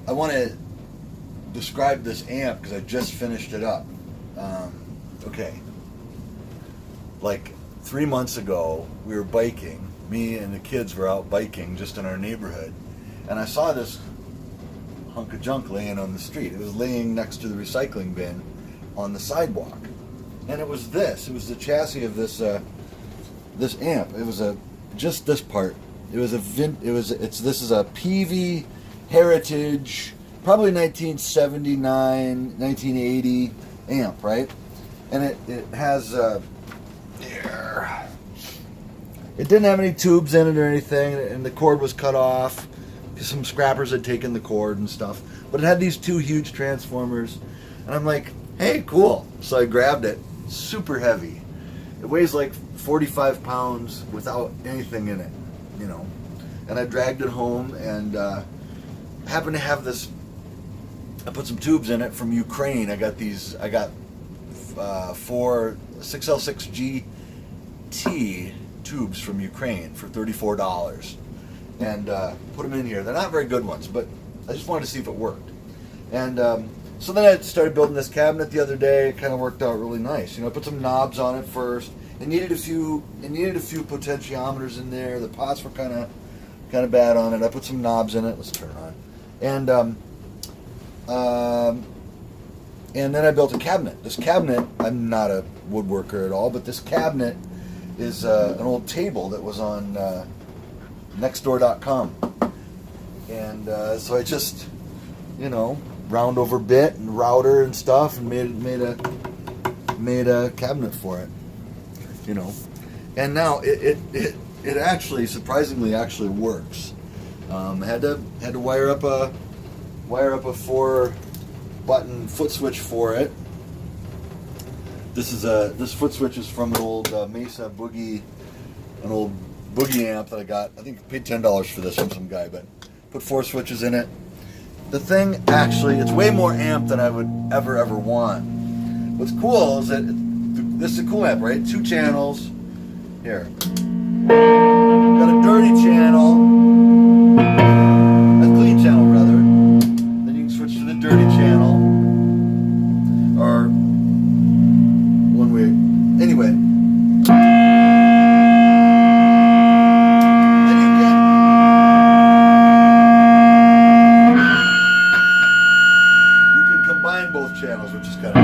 I want to describe this amp because I just finished it up. Okay. Like 3 months ago, we were biking. Me and the kids were out biking just in our neighborhood. And I saw this hunk of junk laying on the street. It was laying next to the recycling bin on the sidewalk. And it was this. It was the chassis of this this amp. It was just this part. It was this is a Peavey Heritage, probably 1979, 1980 amp, right? And it has there. It didn't have any tubes in it or anything, and the cord was cut off because some scrappers had taken the cord and stuff. But it had these two huge transformers, and I'm like, hey, cool. So I grabbed it. Super heavy. It weighs like 45 pounds without anything in it, you know. And I dragged it home, and happened to have this. I put some tubes in it from Ukraine. I got 4 6L6 GT tubes from Ukraine for $34, and put them in here. They're not very good ones, but I just wanted to see if it worked. And so then I started building this cabinet the other day. It kind of worked out really nice. You know, I put some knobs on it first. It needed a few potentiometers in there. The pots were kind of bad on it. I put some knobs in it. Let's turn it on. And then I built a cabinet. This cabinet, I'm not a woodworker at all, but this cabinet is an old table that was on nextdoor.com. And so I just, you know, round over bit and router and stuff, and made a cabinet for it, you know. And now it actually surprisingly actually works. I had to wire up a 4-button foot switch for it. This foot switch is from an old Mesa Boogie, an old Boogie amp that I got. I think I paid $10 for this from some guy, but put 4 switches in it. The thing actually, it's way more amp than I would ever want. What's cool is that this is a cool amp, right? 2 channels. Here. Got a dirty channel. A clean channel, rather. Then you can switch to the dirty channel. Or one way. Anyway. Then you can combine both channels, which is kind of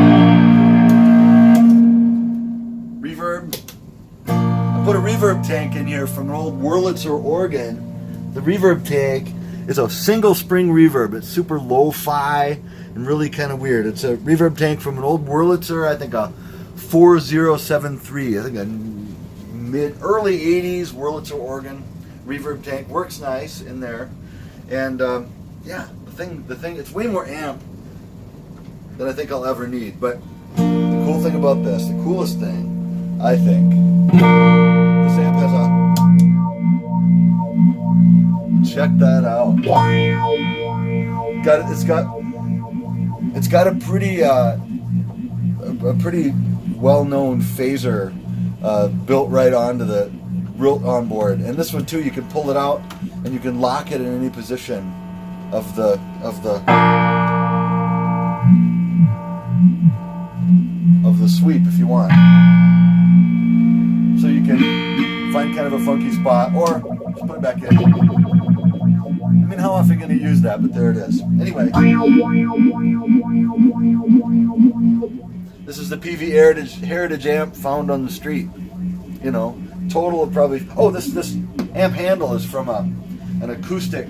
reverb. I put a reverb tank in here from an old Wurlitzer organ. The reverb tank is a single spring reverb. It's super lo-fi and really kind of weird. It's a reverb tank from an old Wurlitzer, I think a 4073. I think a early 80s Wurlitzer organ reverb tank. Works nice in there. And yeah, the thing, it's way more amp than I think I'll ever need. But the cool thing about this, the coolest thing, I think, this amp has a, check that out. It's got a pretty well-known phaser built right onto the onboard. And this one too, you can pull it out and you can lock it in any position of the sweep if you want. So you can find kind of a funky spot, or just put it back in. I mean, how often are you going to use that? But there it is. Anyway, this is the Peavey Heritage amp found on the street. You know, total of probably. Oh, this amp handle is from an acoustic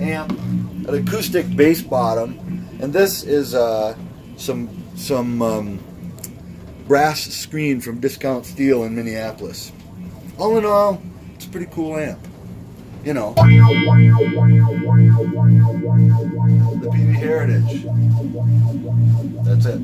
amp, an acoustic bass bottom, and this is some brass screen from Discount Steel in Minneapolis. All in all, it's a pretty cool amp. You know, the Peavey Heritage. That's it.